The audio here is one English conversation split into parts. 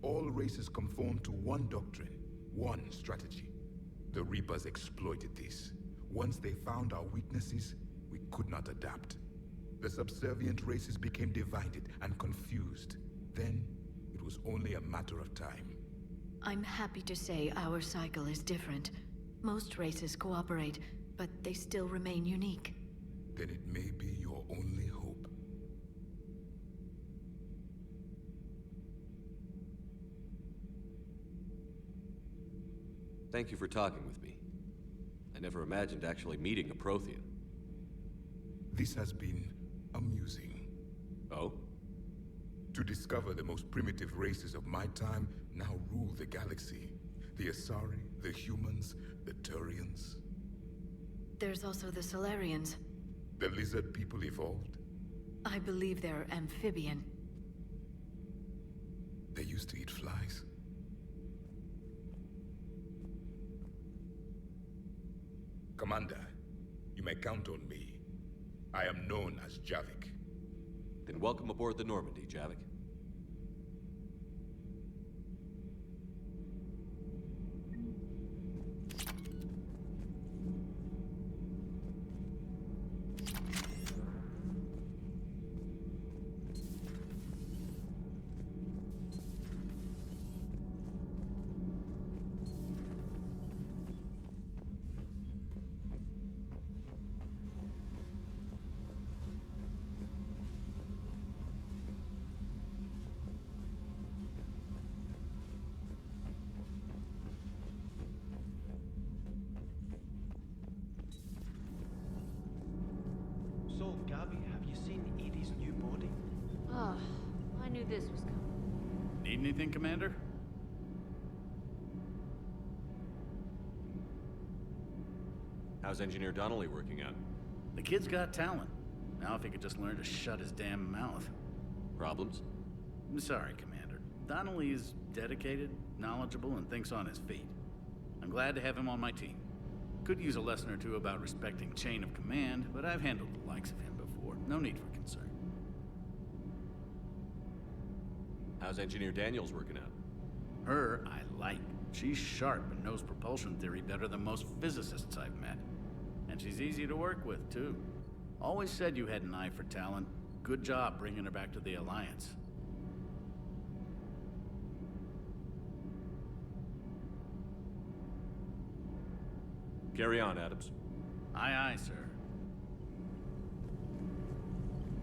All races conform to one doctrine, one strategy. The Reapers exploited this. Once they found our weaknesses, we could not adapt. The subservient races became divided and confused. Then, it was only a matter of time. I'm happy to say our cycle is different. Most races cooperate, but they still remain unique. Then it may be your only hope. Thank you for talking with me. I never imagined actually meeting a Prothean. This has been amusing. Oh? To discover the most primitive races of my time now rule the galaxy. The Asari, the humans, the Turians. There's also the Solarians. The lizard people evolved. I believe they're amphibian. They used to eat flies. Commander, you may count on me. I am known as Javik. Then welcome aboard the Normandy, Javik. So, Gabby, have you seen Edie's new body? Oh, I knew this was coming. Need anything, Commander? How's Engineer Donnelly working out? The kid's got talent. Now if he could just learn to shut his damn mouth. Problems? I'm sorry, Commander. Donnelly is dedicated, knowledgeable, and thinks on his feet. I'm glad to have him on my team. Could use a lesson or two about respecting chain of command, but I've handled the likes of him before. No need for concern. How's Engineer Daniels working out? Her, I like. She's sharp and knows propulsion theory better than most physicists I've met. And she's easy to work with, too. Always said you had an eye for talent. Good job bringing her back to the Alliance. Carry on, Adams. Aye, aye, sir.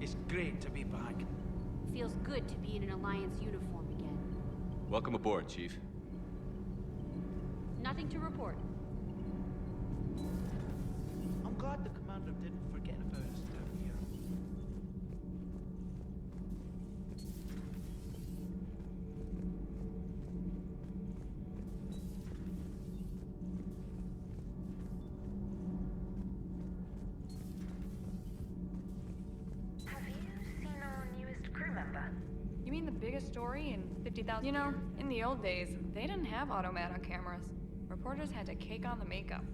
It's great to be back. Feels good to be in an Alliance uniform again. Welcome aboard, Chief. Nothing to report. I'm glad the commander didn't forget about us down here. Have you seen our newest crew member? You mean the biggest story in 50,000? You know, in the old days, they didn't have automata cameras. Reporters had to cake on the makeup.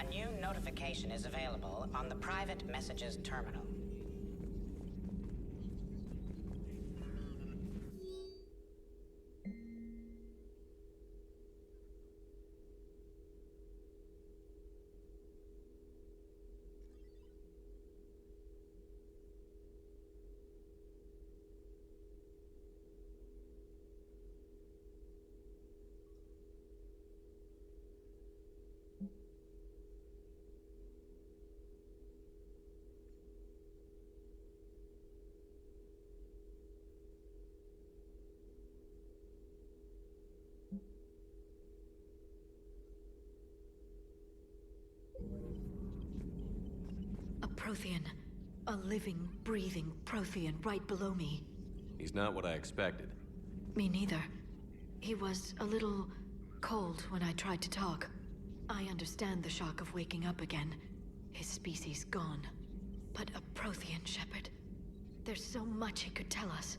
A new notification is available on the private messages terminal. A Prothean. A living, breathing Prothean right below me. He's not what I expected. Me neither. He was a little cold when I tried to talk. I understand the shock of waking up again. His species gone. But a Prothean, Shepard. There's so much he could tell us.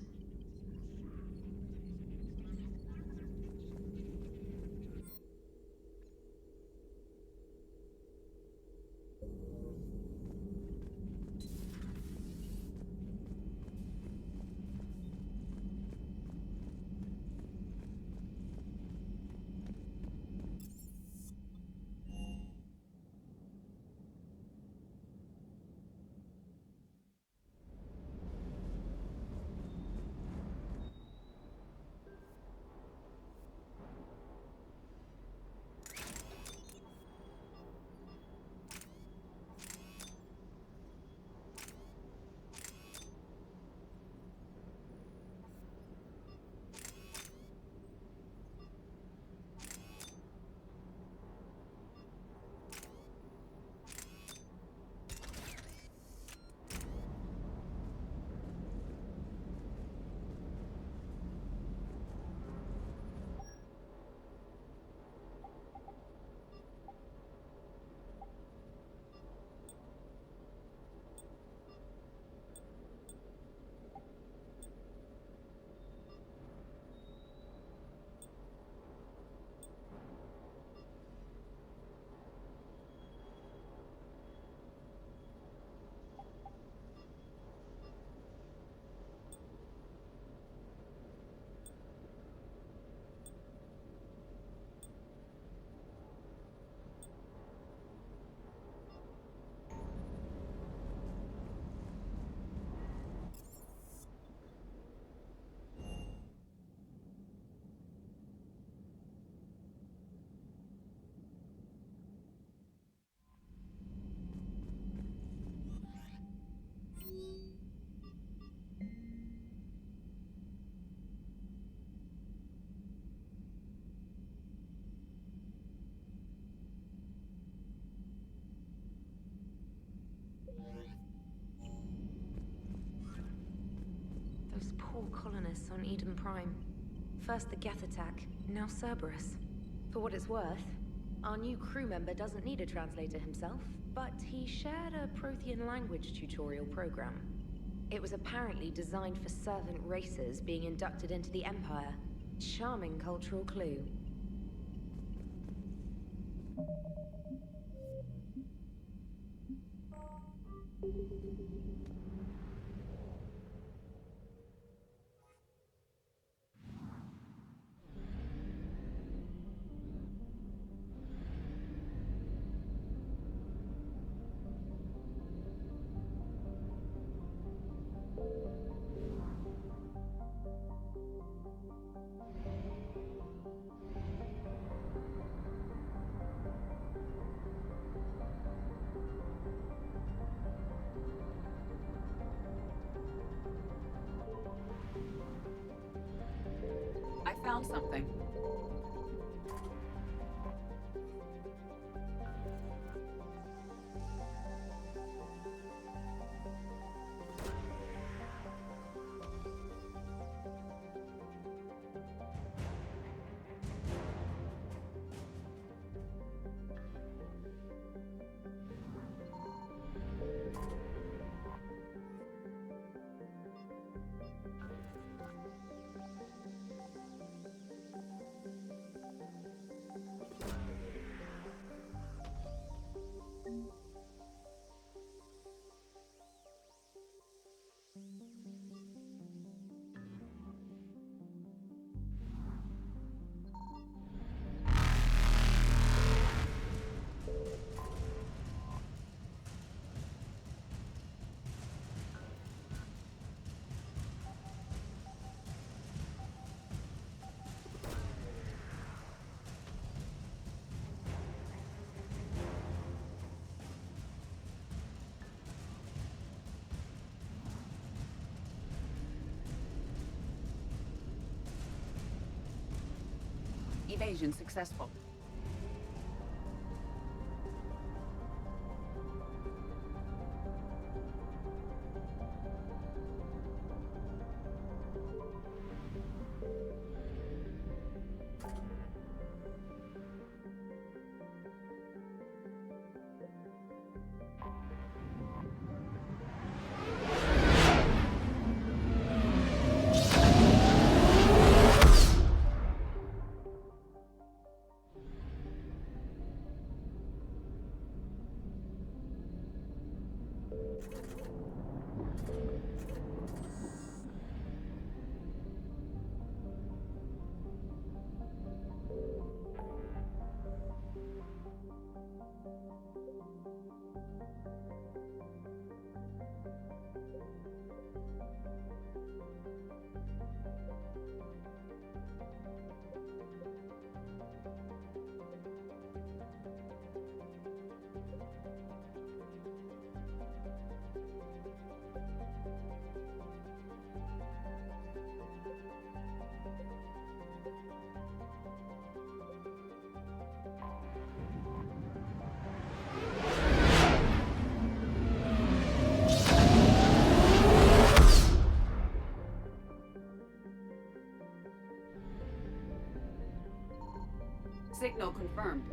Those poor colonists on Eden Prime. First the Geth attack, now Cerberus. For what it's worth, our new crew member doesn't need a translator himself, but he shared a Prothean language tutorial program. It was apparently designed for servant races being inducted into the Empire. Charming cultural clue. I found something. Evasion successful. Signal confirmed.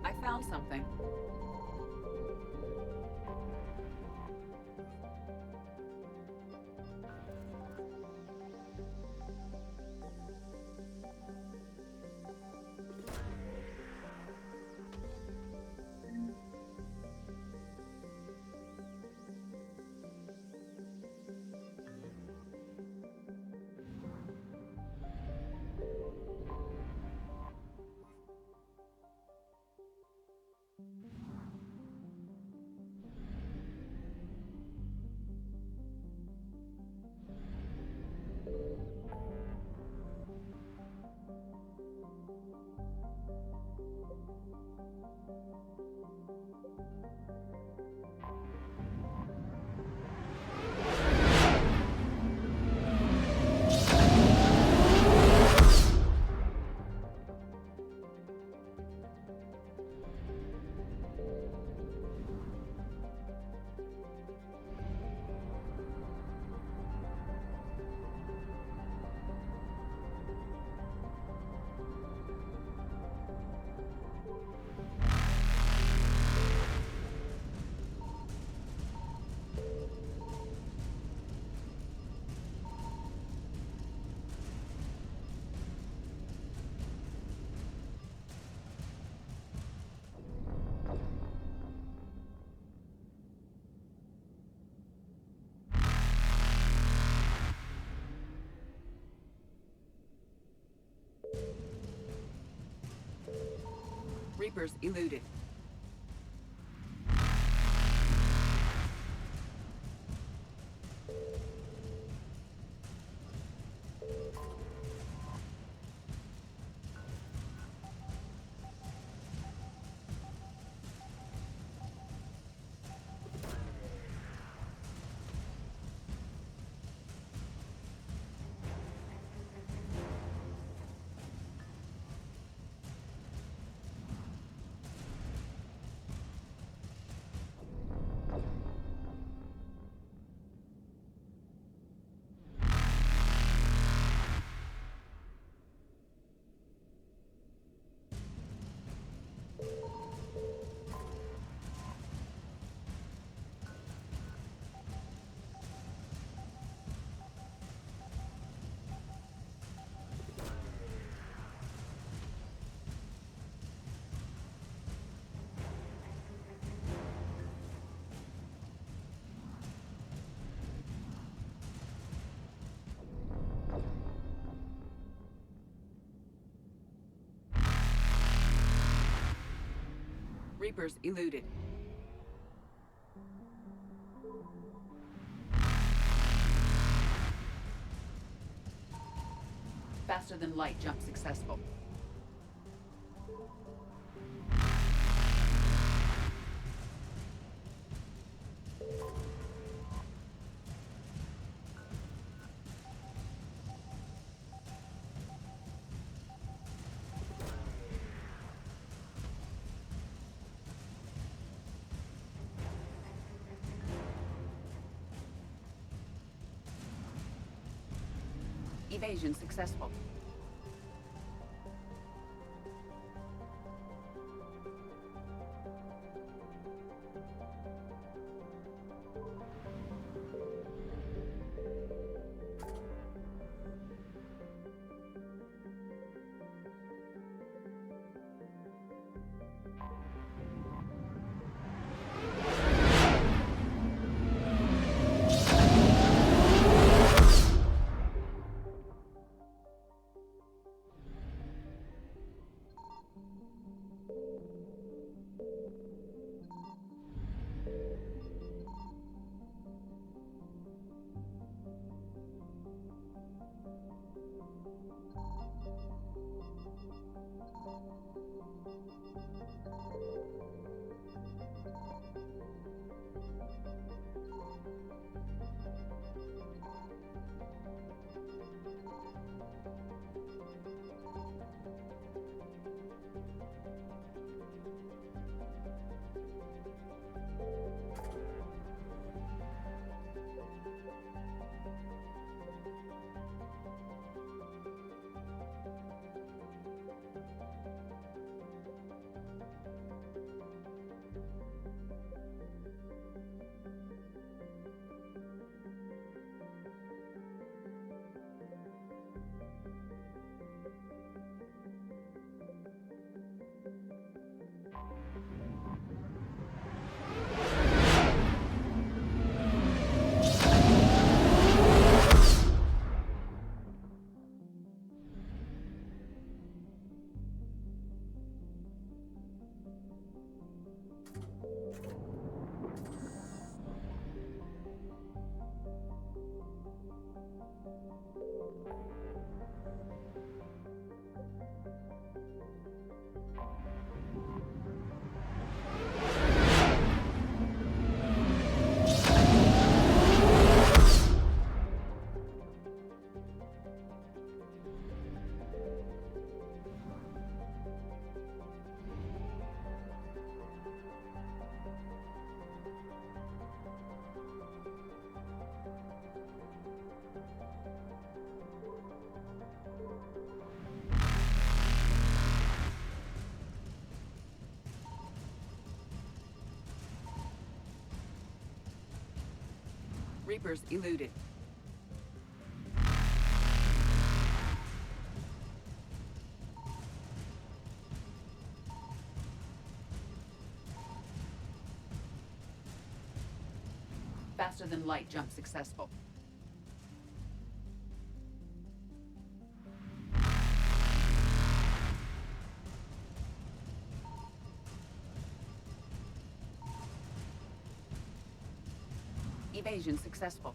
I found something. Reapers eluded. Reapers eluded. Faster than light jump successful. Evasion successful. Reapers eluded. Faster than light jump successful. Evasion successful.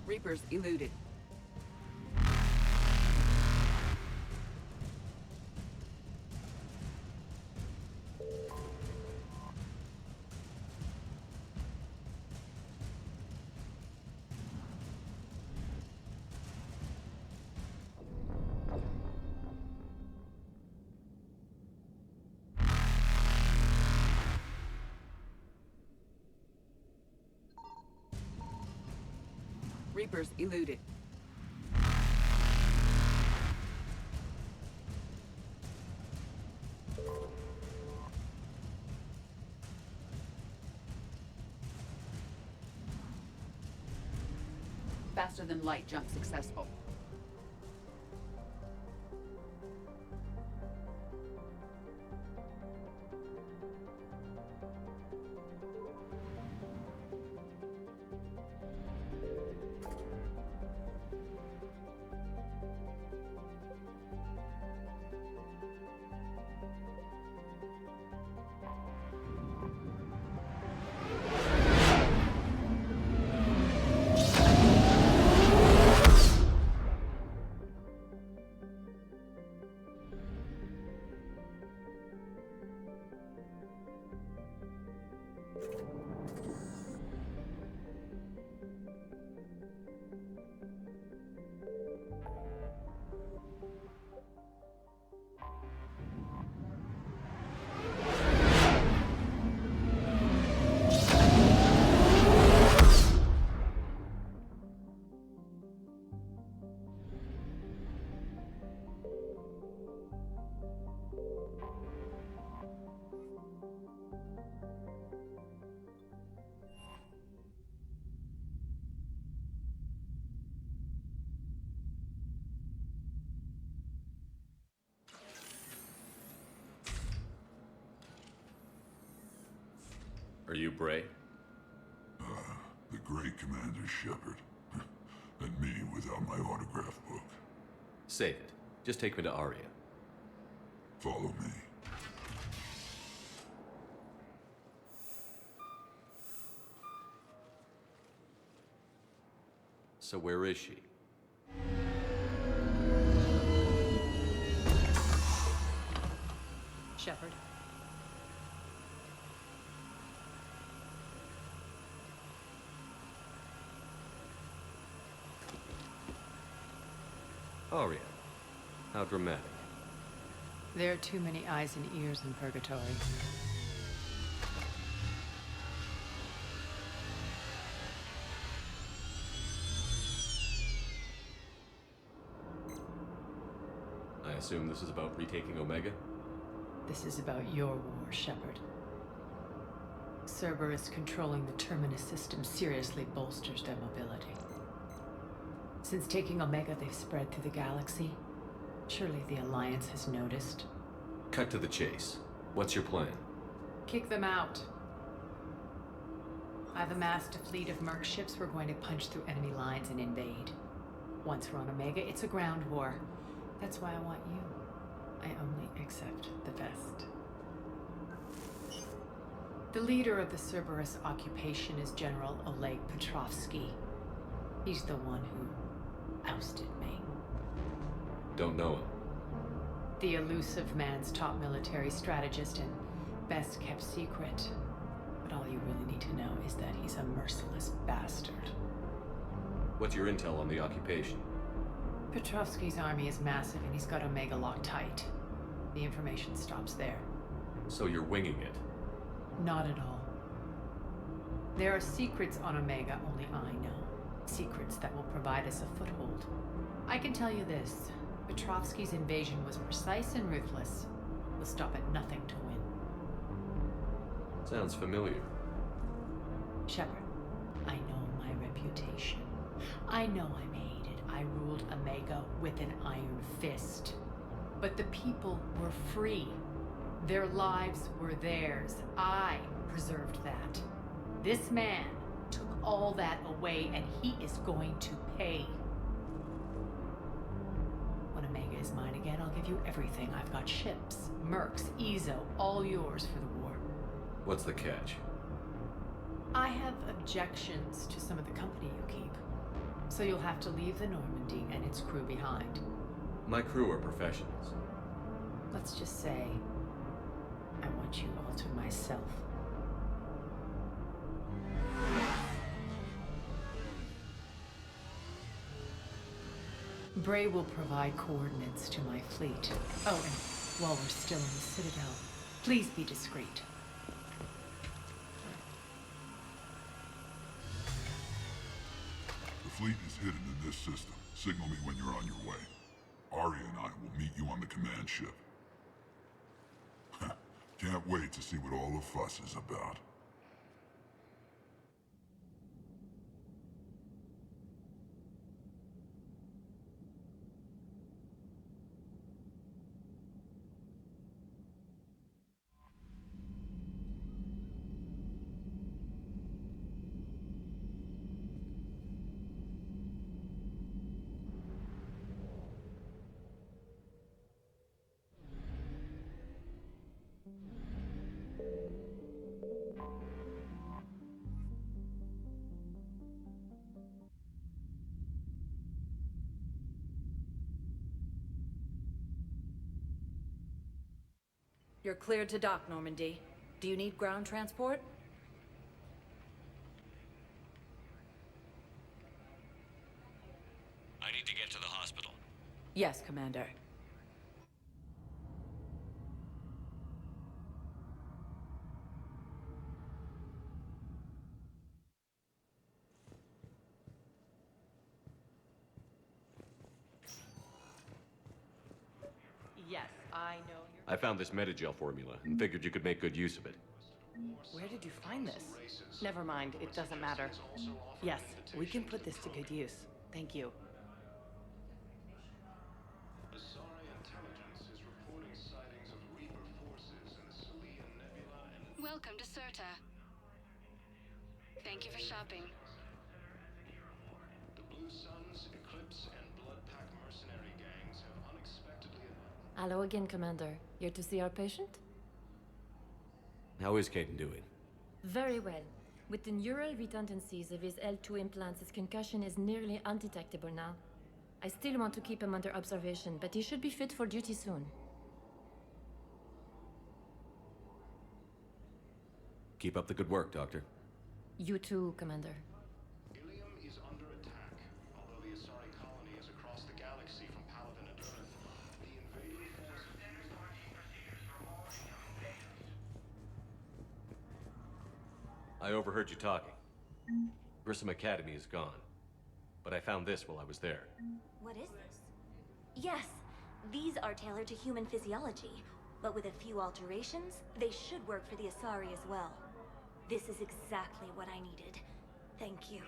Reapers eluded. Reapers eluded. Faster than light jump successful. Are you Bray? The great Commander Shepard. And me without my autograph book. Save it. Just take me to Aria. Follow me. So where is she? Shepard. Aria. How dramatic. There are too many eyes and ears in Purgatory. I assume this is about retaking Omega? This is about your war, Shepard. Cerberus controlling the Terminus system seriously bolsters their mobility. Since taking Omega, they've spread through the galaxy. Surely the Alliance has noticed. Cut to the chase. What's your plan? Kick them out. I've amassed a fleet of merc ships. We're going to punch through enemy lines and invade. Once we're on Omega, it's a ground war. That's why I want you. I only accept the best. The leader of the Cerberus occupation is General Oleg Petrovsky. He's the one who ousted me. Don't know him. The elusive man's top military strategist and best kept secret. But all you really need to know is that he's a merciless bastard. What's your intel on the occupation? Petrovsky's army is massive and he's got Omega locked tight. The information stops there. So you're winging it? Not at all. There are secrets on Omega only I know. Secrets that will provide us a foothold. I can tell you this. Petrovsky's invasion was precise and ruthless. We'll stop at nothing to win. Sounds familiar. Shepard, I know my reputation. I know I'm hated. I ruled Omega with an iron fist. But the people were free. Their lives were theirs. I preserved that. This man took all that away, and he is going to pay. When Omega is mine again, I'll give you everything. I've got ships, mercs, Ezo, all yours for the war. What's the catch? I have objections to some of the company you keep. So you'll have to leave the Normandy and its crew behind. My crew are professionals. Let's just say, I want you all to myself. Bray will provide coordinates to my fleet. Oh, and while we're still in the Citadel, please be discreet. The fleet is hidden in this system. Signal me when you're on your way. Aria and I will meet you on the command ship. Can't wait to see what all the fuss is about. You're cleared to dock, Normandy. Do you need ground transport? Yes, Commander. Yes, I know you're... I found this Metagel formula and figured you could make good use of it. Where did you find this? Never mind, it doesn't matter. Yes, we can put this to good use. Thank you. Welcome to Serta. Thank you for shopping. The Blue Suns, Eclipse, and Bloodpack mercenary gangs have unexpectedly... Hello again, Commander. Here to see our patient? How is Caden doing? Very well. With the neural redundancies of his L2 implants, his concussion is nearly undetectable now. I still want to keep him under observation, but he should be fit for duty soon. Keep up the good work, Doctor. You too, Commander. Ilium is under attack. Although the Asari colony is across the galaxy from Paladin and Earth, the invading force... I overheard you talking. Grissom Academy is gone. But I found this while I was there. What is this? Yes, these are tailored to human physiology, but with a few alterations, they should work for the Asari as well. This is exactly what I needed. Thank you.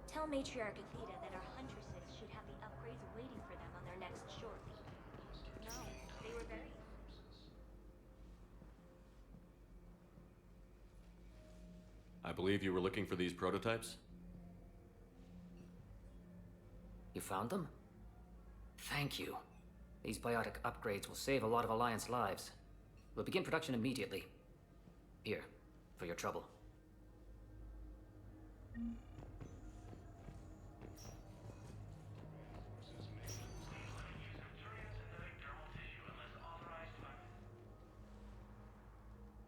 Tell Matriarch Athena that our huntresses should have the upgrades waiting for them on their next shore leave. No, they were very... I believe you were looking for these prototypes? You found them? Thank you. These biotic upgrades will save a lot of Alliance lives. We'll begin production immediately. Here, for your trouble.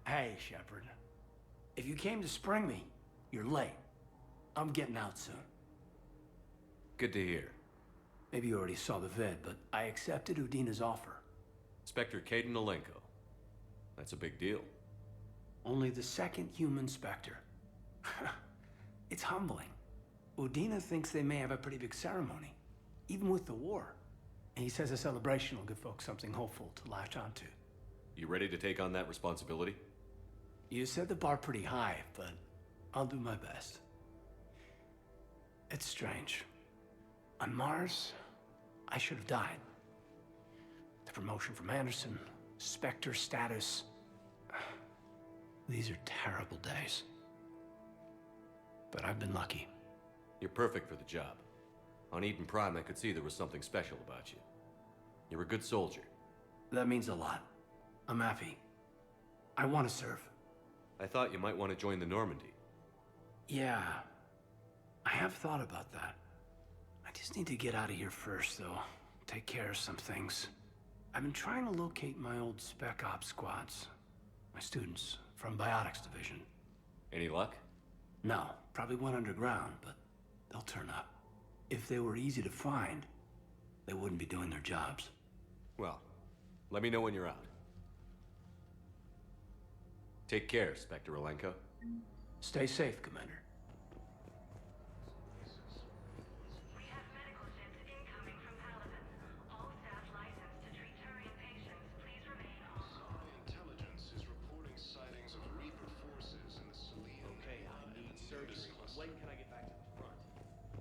Hey, Shepard. If you came to spring me, you're late. I'm getting out soon. Good to hear. Maybe you already saw the vid, but I accepted Udina's offer. Spectre Caden Alenko. That's a big deal. Only the second human Spectre. It's humbling. Udina thinks they may have a pretty big ceremony, even with the war. And he says a celebration will give folks something hopeful to latch onto. You ready to take on that responsibility? You set the bar pretty high, but I'll do my best. It's strange. On Mars, I should have died. The promotion from Anderson, Spectre status. These are terrible days. But I've been lucky. You're perfect for the job. On Eden Prime, I could see there was something special about you. You're a good soldier. That means a lot. I'm happy. I want to serve. I thought you might want to join the Normandy. Yeah, I have thought about that. I just need to get out of here first, though. Take care of some things. I've been trying to locate my old Spec Ops squads. My students from Biotics Division. Any luck? No, probably went underground, but they'll turn up. If they were easy to find, they wouldn't be doing their jobs. Well, let me know when you're out. Take care, Spectre Alenko. Stay safe, Commander. We have medical ships incoming from Paladin. All staff licensed to treat Turian patients. Please remain on. Asari intelligence is reporting sightings of Reaper forces in the Salian... Okay, I need surgery. When can I get back to the front?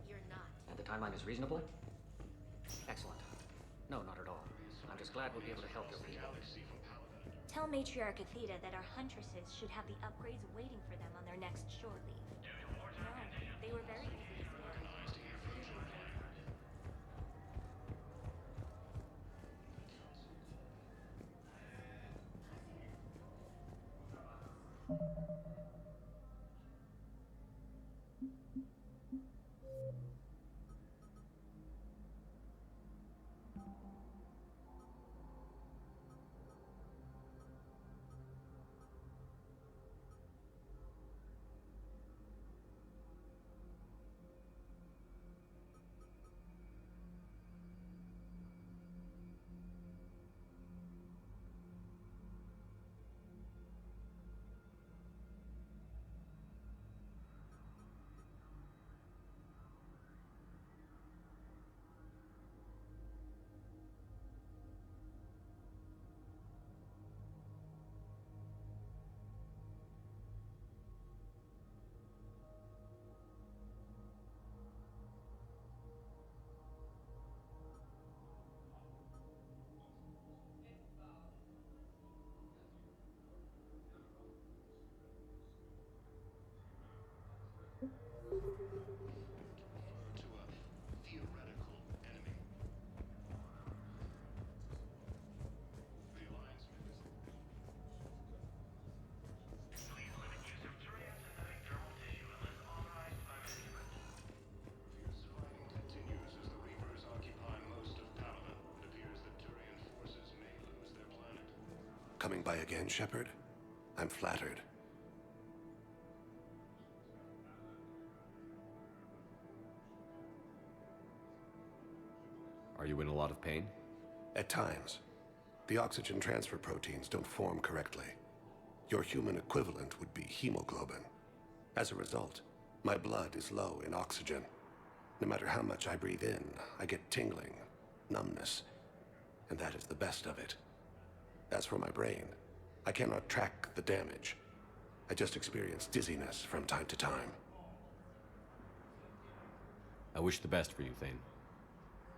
You're not. And the timeline is reasonable? Excellent. No, not at all. I'm just glad we'll be able to help your people. Tell Matriarch Athena that our huntresses should have the upgrades waiting for them on their next shore leave. No, they were very easy to scare. To a theoretical enemy. The Alliance Please limit use of terrain synthetic dermal tissue unless authorized by management. Fierce fighting continues as the Reapers occupy most of Palaven. It appears that Turian forces may lose their planet. Coming by again, Shepard? I'm flattered. Are you in a lot of pain? At times. The oxygen transfer proteins don't form correctly. Your human equivalent would be hemoglobin. As a result, my blood is low in oxygen. No matter how much I breathe in, I get tingling, numbness, and that is the best of it. As for my brain, I cannot track the damage. I just experience dizziness from time to time. I wish the best for you, Thane.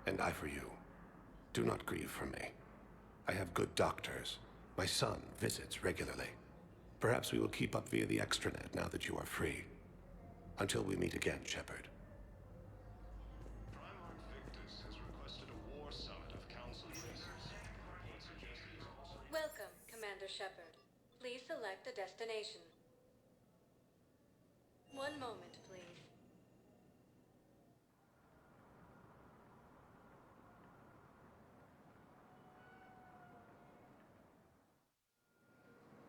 And I for you. Do not grieve for me. I have good doctors. My son visits regularly. Perhaps we will keep up via the extranet now that you are free. Until we meet again, Shepard. Primarch Victus has requested a war summit of Council races. Welcome, Commander Shepard. Please select a destination. One moment, please.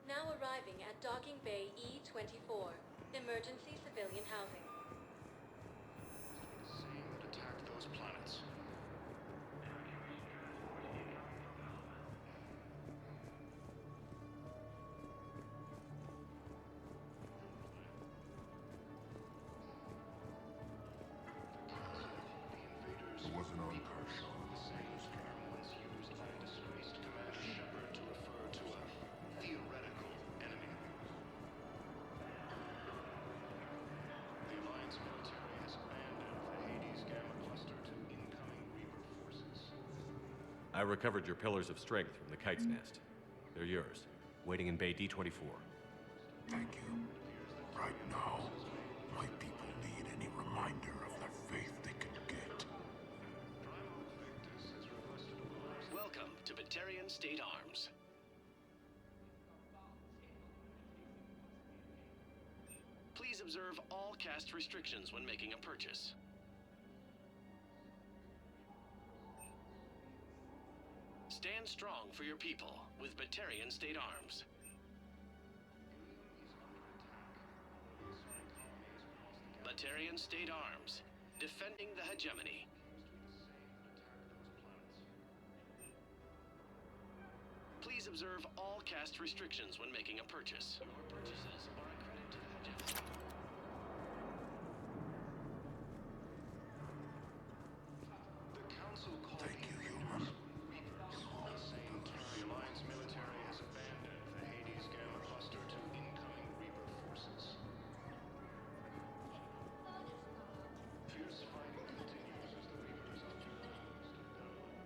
Now arriving at Docking Bay E-24, emergency civilian housing. Same that attacked those planets. It wasn't on Kershaw. The same term once used by a disgraced Commander Shepard to refer to a theoretical enemy. The Alliance military has abandoned the Hades Gamma Cluster to incoming Reaper forces. I recovered your pillars of strength from the Kite's Nest. They're yours, waiting in Bay D-24. Thank you. Right now, my people need any reminder of the faith they can get. Welcome to Batarian State Arms. Please observe all caste restrictions when making a purchase. Stand strong for your people with Batarian State Arms. Batarian State Arms, defending the hegemony. Please observe all caste restrictions when making a purchase. Your purchases are a credit to the hegemony. The Council called Thank you, human. Reapers. At the same time, the Alliance military has abandoned the Hades Gamma Cluster to incoming Reaper forces. Fierce fighting continues as the Reapers occupy.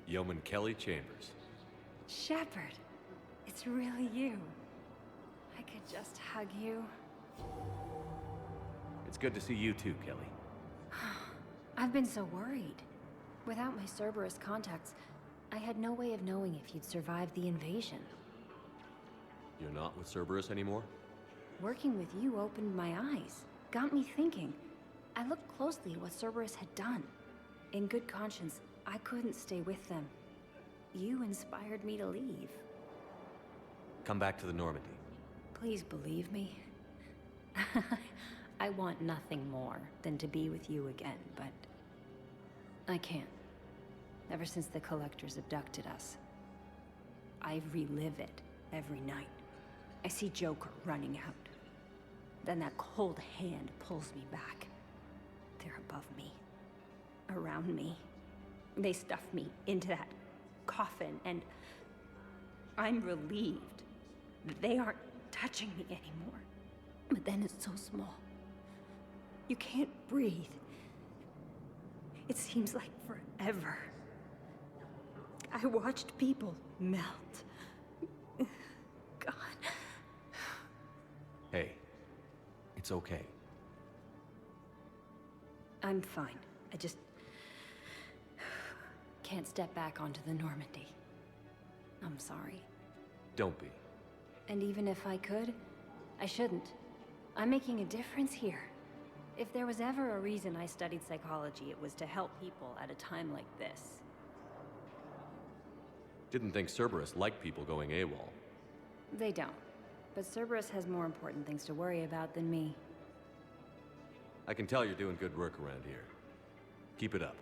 Yeoman Kelly Chambers. Shepard, it's really you. I could just hug you. It's good to see you too, Kelly. I've been so worried. Without my Cerberus contacts, I had no way of knowing if you'd survived the invasion. You're not with Cerberus anymore? Working with you opened my eyes, got me thinking. I looked closely at what Cerberus had done. In good conscience, I couldn't stay with them. You inspired me to leave. Come back to the Normandy. Please believe me. I want nothing more than to be with you again, but I can't. Ever since the Collectors abducted us, I relive it every night. I see Joker running out. Then that cold hand pulls me back. They're above me, around me. They stuff me into that coffin, and I'm relieved that they aren't touching me anymore. But then it's so small. You can't breathe. It seems like forever. I watched people melt. God. Hey, it's okay. I'm fine. I just... can't step back onto the Normandy. I'm sorry. Don't be. And even if I could, I shouldn't. I'm making a difference here. If there was ever a reason I studied psychology, it was to help people at a time like this. Didn't think Cerberus liked people going AWOL. They don't. But Cerberus has more important things to worry about than me. I can tell you're doing good work around here. Keep it up.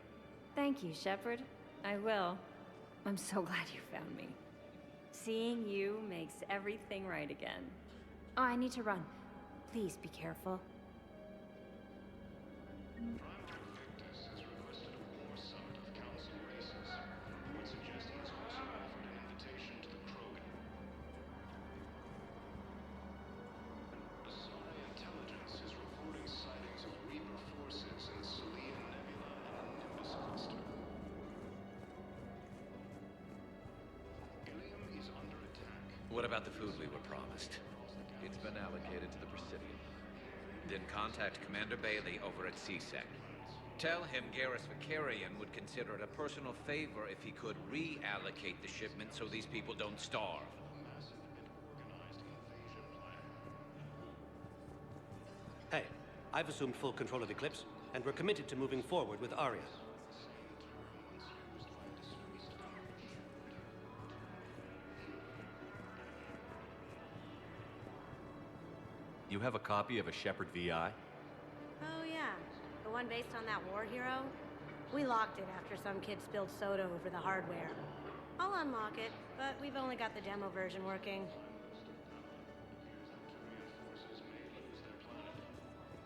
Thank you, Shepard. I will. I'm so glad you found me. Seeing you makes everything right again. Oh, I need to run. Please be careful. What about the food we were promised? It's been allocated to the Presidium. Then contact Commander Bailey over at CSEC. Tell him Garrus Vakarian would consider it a personal favor if he could reallocate the shipment so these people don't starve. Hey, I've assumed full control of Eclipse, and we're committed to moving forward with Aria. You have a copy of a Shepard VI? Oh yeah, the one based on that war hero? We locked it after some kid spilled soda over the hardware. I'll unlock it, but we've only got the demo version working.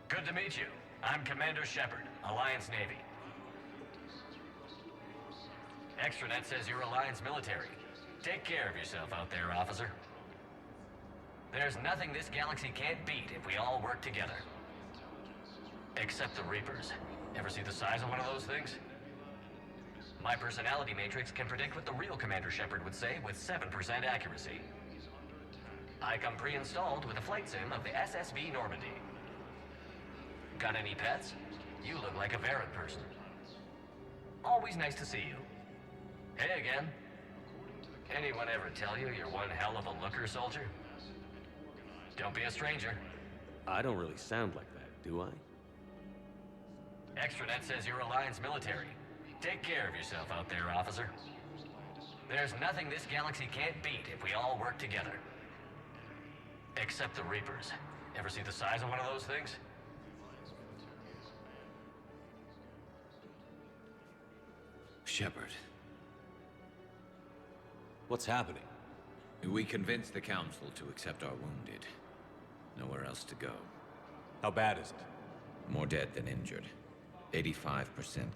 Good to meet you. I'm Commander Shepard, Alliance Navy. Extranet says you're Alliance military. Take care of yourself out there, officer. There's nothing this galaxy can't beat if we all work together. Except the Reapers. Ever see the size of one of those things? My personality matrix can predict what the real Commander Shepard would say with 7% accuracy. I come pre-installed with a flight sim of the SSV Normandy. Got any pets? You look like a Varrot person. Always nice to see you. Hey again. Anyone ever tell you you're one hell of a looker, soldier? Don't be a stranger. I don't really sound like that, do I? Extranet says you're Alliance military. Take care of yourself out there, officer. There's nothing this galaxy can't beat if we all work together. Except the Reapers. Ever see the size of one of those things? Shepard. What's happening? We convinced the Council to accept our wounded. Nowhere else to go. How bad is it? More dead than injured. 85%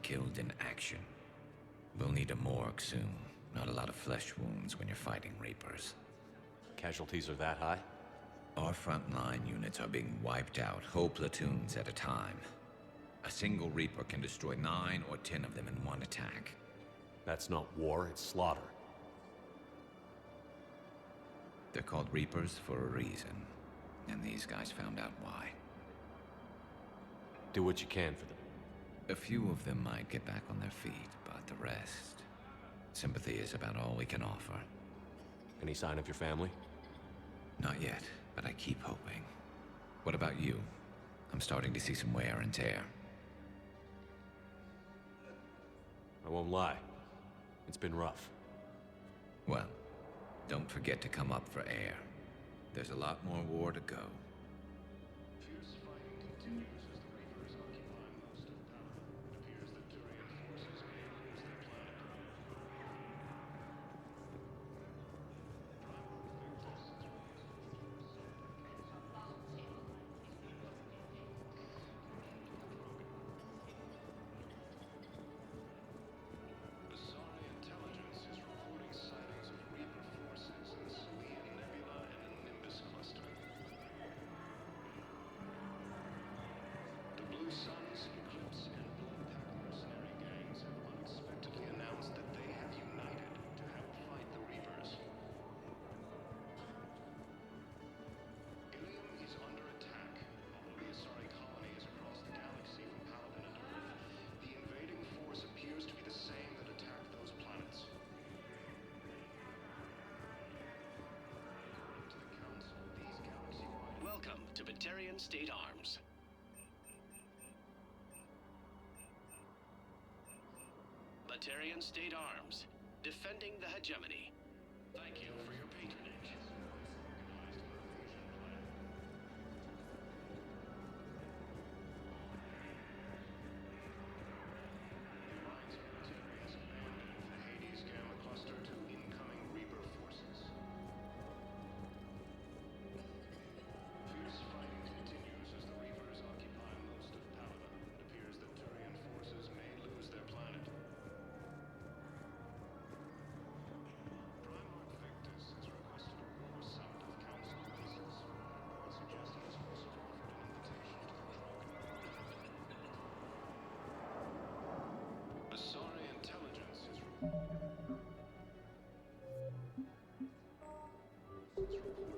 killed in action. We'll need a morgue soon. Not a lot of flesh wounds when you're fighting Reapers. Casualties are that high? Our frontline units are being wiped out, whole platoons at a time. A single Reaper can destroy 9 or 10 of them in one attack. That's not war, it's slaughter. They're called Reapers for a reason. And these guys found out why. Do what you can for them. A few of them might get back on their feet, but the rest... sympathy is about all we can offer. Any sign of your family? Not yet, but I keep hoping. What about you? I'm starting to see some wear and tear. I won't lie. It's been rough. Well, don't forget to come up for air. There's a lot more war to go. Batarian State Arms. Batarian State Arms, defending the hegemony. Thank you for your patronage. Hades Gamma Cluster to incoming Reaper forces. Fierce fighting continues as the Reapers occupy most of Paladin. It appears that Turian forces may lose their planet. Primarch Victus has requested a war summit of Council bases. It suggests he has also offered an invitation to the Krogan. Asari intelligence is reporting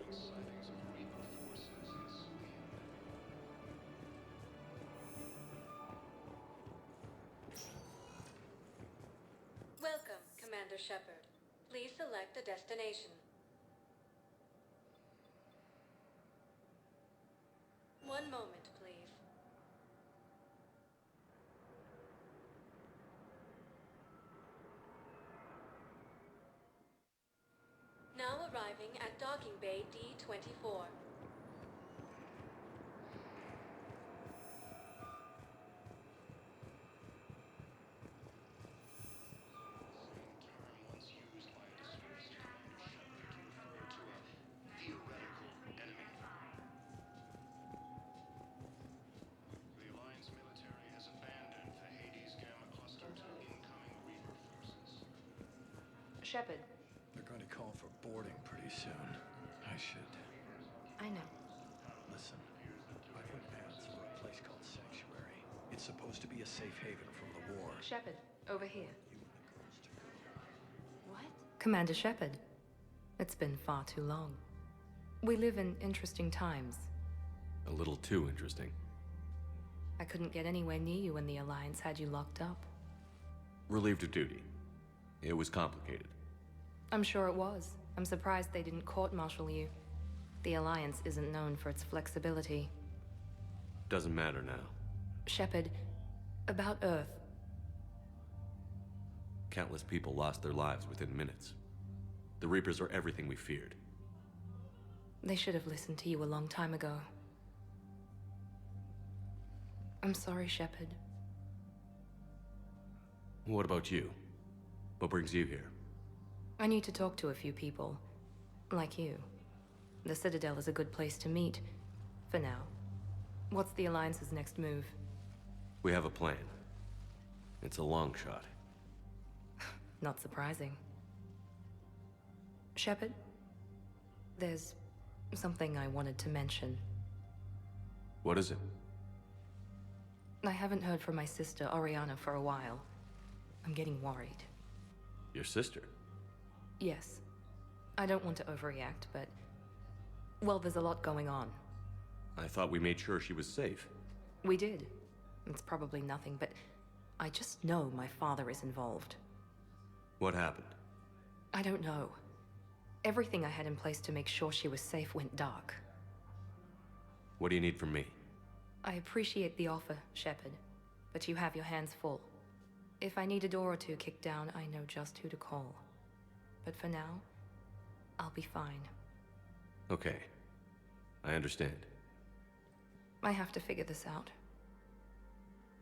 sightings of Reaper forces in Sulian. Welcome, Commander Shepard. Please select a destination. One moment, please. Now arriving at Docking Bay D-24. Once used by a disgraced Commander Shepard to refer to a theoretical enemy. The Alliance military has abandoned the Hades Gamma Cluster to incoming Reaper forces. Shepard. They're going to call for boarding pretty soon. I should. I know. Listen, I put ads for a place called Sanctuary. It's supposed to be a safe haven from the war. Shepard, over here. What? Commander Shepard. It's been far too long. We live in interesting times. A little too interesting. I couldn't get anywhere near you when the Alliance had you locked up. Relieved of duty. It was complicated. I'm sure it was. I'm surprised they didn't court-martial you. The Alliance isn't known for its flexibility. Doesn't matter now. Shepard, about Earth. Countless people lost their lives within minutes. The Reapers are everything we feared. They should have listened to you a long time ago. I'm sorry, Shepard. What about you? What brings you here? I need to talk to a few people. Like you. The Citadel is a good place to meet. For now. What's the Alliance's next move? We have a plan. It's a long shot. Not surprising. Shepard, there's something I wanted to mention. What is it? I haven't heard from my sister, Oriana, for a while. I'm getting worried. Your sister? Yes. I don't want to overreact, but... well, there's a lot going on. I thought we made sure she was safe. We did. It's probably nothing, but I just know my father is involved. What happened? I don't know. Everything I had in place to make sure she was safe went dark. What do you need from me? I appreciate the offer, Shepard, but you have your hands full. If I need a door or two kicked down, I know just who to call. But for now, I'll be fine. Okay. I understand. I have to figure this out.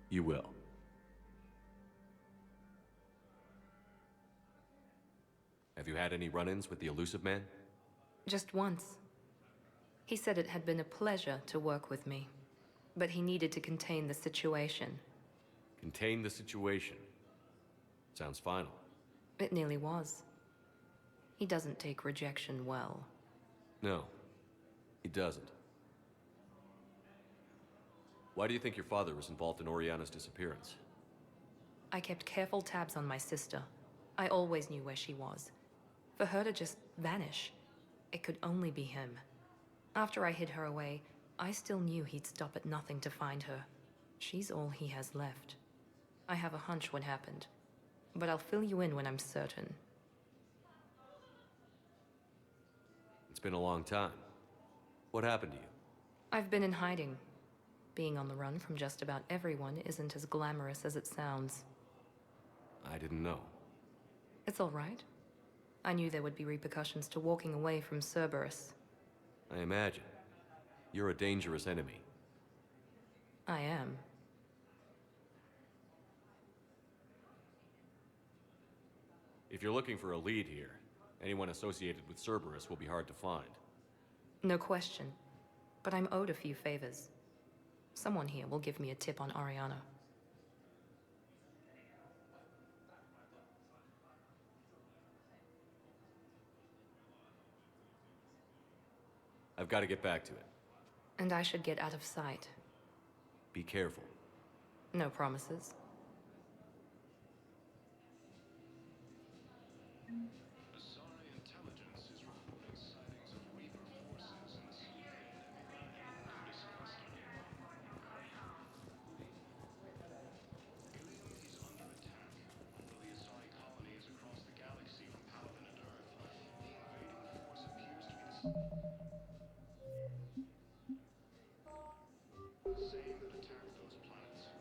You will. Have you had any run-ins with the Elusive Man? Just once. He said it had been a pleasure to work with me, but he needed to contain the situation. Contain the situation. Sounds final. It nearly was. He doesn't take rejection well. No, he doesn't. Why do you think your father was involved in Oriana's disappearance? I kept careful tabs on my sister. I always knew where she was. For her to just vanish, it could only be him. After I hid her away, I still knew he'd stop at nothing to find her. She's all he has left. I have a hunch what happened, but I'll fill you in when I'm certain. It's been a long time. What happened to you? I've been in hiding. Being on the run from just about everyone isn't as glamorous as it sounds. I didn't know. It's all right. I knew there would be repercussions to walking away from Cerberus. I imagine. You're a dangerous enemy. I am. If you're looking for a lead here, anyone associated with Cerberus will be hard to find. No question. But I'm owed a few favors. Someone here will give me a tip on Ariana. I've got to get back to it. And I should get out of sight. Be careful. No promises. Asari intelligence is reporting sightings of Reaper forces in the Curtis cluster. Ilium is under attack, though the Asari colonies across the galaxy from Palaven and Earth, the invading force appears to be the same that attacked those planets.